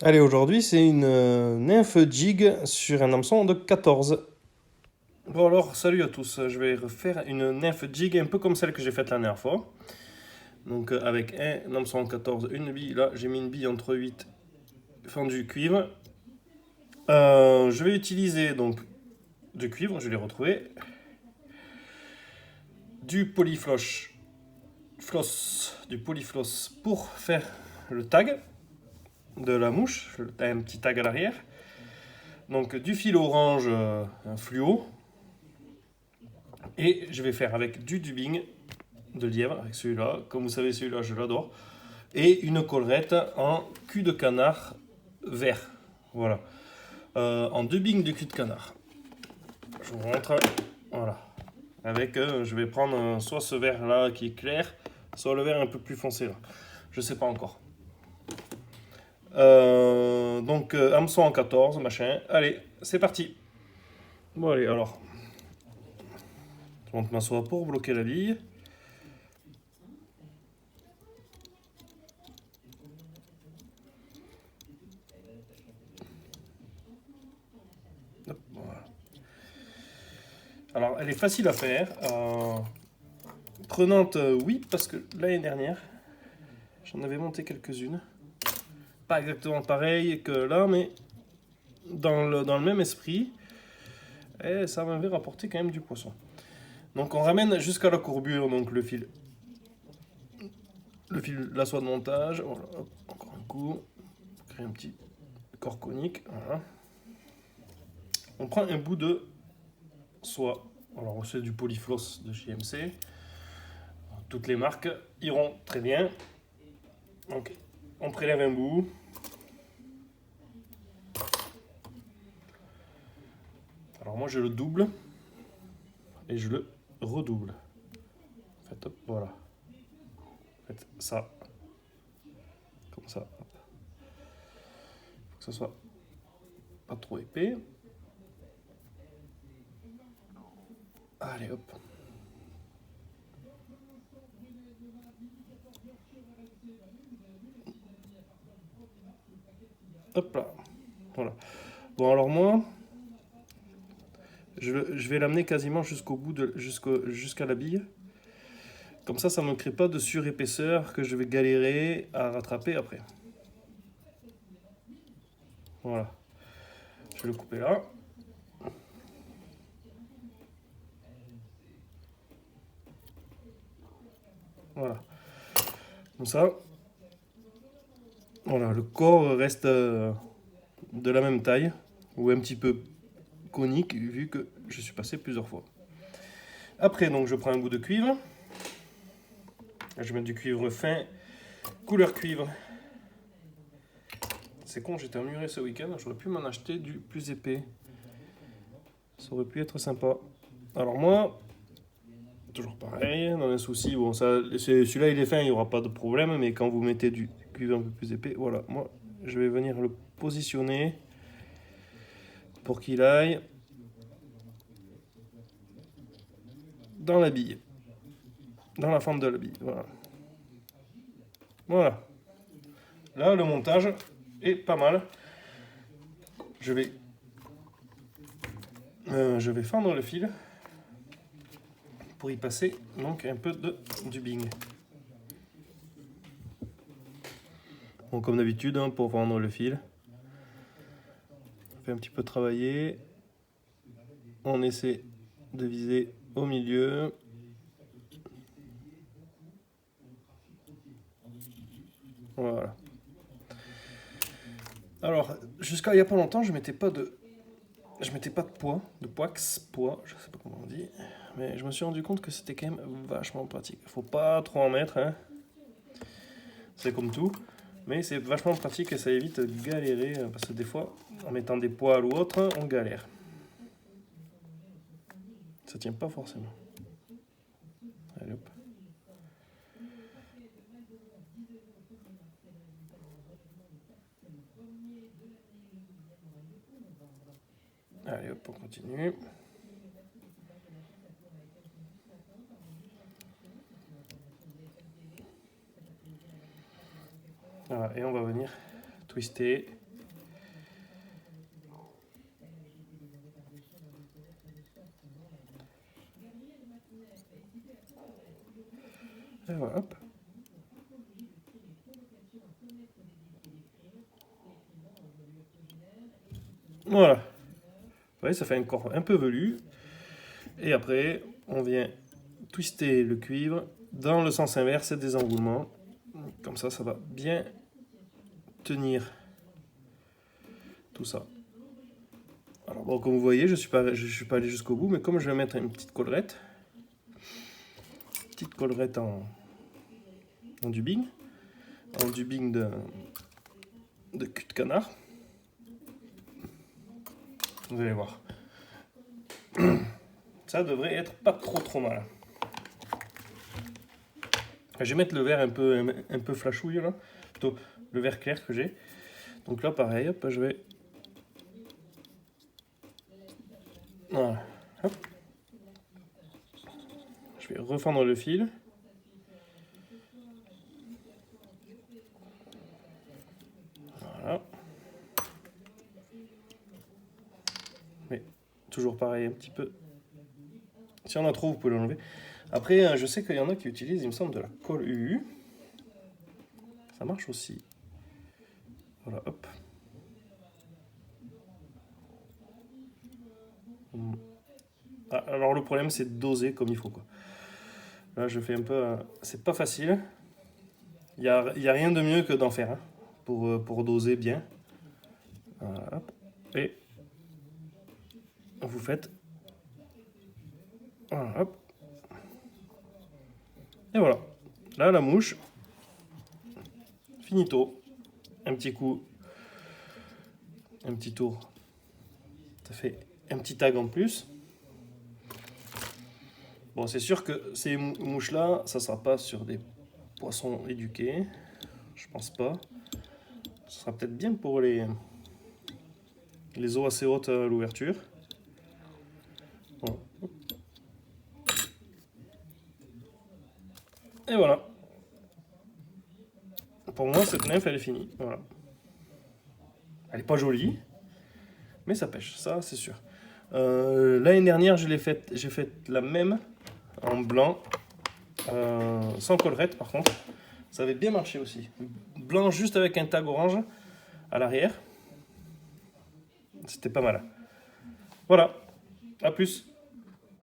Allez, aujourd'hui, c'est une nymphe jig sur un hameçon de 14. Bon alors, salut à tous. Je vais refaire une nymphe jig un peu comme celle que j'ai faite la dernière fois. Donc avec un hameçon 14, une bille. Là, j'ai mis une bille entre 8 fendu cuivre. Je vais utiliser donc du cuivre, je l'ai retrouvé. Du polyfloss, du polyfloss pour faire le tag de la mouche. Un petit tag à l'arrière. Donc du fil orange un fluo. Et je vais faire avec du dubbing de lièvre, avec celui-là. Comme vous savez, celui-là, je l'adore. Et une collerette en cul de canard vert. Voilà. En dubbing de cul de canard. Je vous montre. Voilà. Avec, je vais prendre soit ce vert-là qui est clair, soit le vert un peu plus foncé là. Je sais pas encore. Donc, hameçon en 14, machin. Allez, c'est parti. Bon, allez, alors. Je monte ma soie pour bloquer la bille. Hop, voilà. Alors, elle est facile à faire. Prenante, oui, parce que l'année dernière, j'en avais monté quelques-unes. Pas exactement pareil que là, mais dans le même esprit. Et ça m'avait rapporté quand même du poisson. Donc on ramène jusqu'à la courbure, donc la soie de montage. Voilà, hop, encore un coup. Créer un petit corps conique. Voilà. On prend un bout de soie. Alors c'est du polyfloss de chez MC. Toutes les marques iront très bien. Donc on prélève un bout. Alors moi je le double et je le redouble. Faites hop, voilà. Faites ça, comme ça. Hop. Faut que ça soit pas trop épais. Allez hop. Hop là. Voilà. Bon alors moi, je vais l'amener quasiment jusqu'au bout jusqu'à la bille. Comme ça ne me crée pas de surépaisseur que je vais galérer à rattraper après. Voilà. Je vais le couper là. Voilà. Comme ça. Voilà, le corps reste de la même taille ou un petit peu conique vu que je suis passé plusieurs fois. Après, donc, je prends un bout de cuivre. Je mets du cuivre fin, couleur cuivre. C'est con, j'étais emmuré ce week-end, j'aurais pu m'en acheter du plus épais. Ça aurait pu être sympa. Alors moi, toujours pareil, dans les soucis, bon ça, celui-là il est fin, il n'y aura pas de problème, mais quand vous mettez du cuivre un peu plus épais, voilà, moi je vais venir le positionner pour qu'il aille dans la bille, dans la fente de la bille, voilà. Voilà. Là, le montage est pas mal. Je vais, je vais fendre le fil pour y passer donc un peu de dubbing. Bon, comme d'habitude, hein, pour fendre le fil, on fait un petit peu travailler. On essaie de viser au milieu. Voilà. Alors, jusqu'à il n'y a pas longtemps, je mettais pas de poids, je sais pas comment on dit, mais je me suis rendu compte que c'était quand même vachement pratique. Faut pas trop en mettre, hein. C'est comme tout, mais c'est vachement pratique et ça évite de galérer parce que des fois, en mettant des poids ou autre, on galère. Ça tient pas forcément. Allez hop. Allez hop, on continue. Voilà, et on va venir twister Et voilà, hop. Voilà. Vous voyez, ça fait un corps un peu velu. Et après, on vient twister le cuivre dans le sens inverse des engoulements. Comme ça va bien tenir tout ça. Alors bon, comme vous voyez, je suis pas allé jusqu'au bout, mais comme je vais mettre une petite collerette en dubbing de cul de canard, vous allez voir. Ça devrait être pas trop mal. Je vais mettre le vert un peu flashouille là, plutôt le vert clair que j'ai. Donc là pareil, hop, je vais... Voilà, hop. Je vais refendre le fil. Voilà. Mais toujours pareil, un petit peu. Si on en a trop, vous pouvez l'enlever. Après, je sais qu'il y en a qui utilisent, il me semble, de la colle UU. Ça marche aussi. Voilà, hop. Ah, alors le problème, c'est de doser comme il faut, quoi. Là, je fais un peu... c'est pas facile. Il n'y a rien de mieux que d'en faire, hein, pour doser bien. Voilà, hop. Et vous faites... Voilà, hop. Et voilà. Là, la mouche. Finito. Un petit coup. Un petit tour. Ça fait un petit tag en plus. Bon, c'est sûr que ces mouches-là, ça ne sera pas sur des poissons éduqués. Je pense pas. Ce sera peut-être bien pour les eaux assez hautes à l'ouverture. Bon. Et voilà. Pour moi, cette nymphe, elle est finie. Voilà. Elle n'est pas jolie, mais ça pêche, ça c'est sûr. L'année dernière, j'ai fait la même en blanc, sans collerette par contre. Ça avait bien marché aussi. Blanc juste avec un tag orange à l'arrière. C'était pas mal. Voilà, à plus.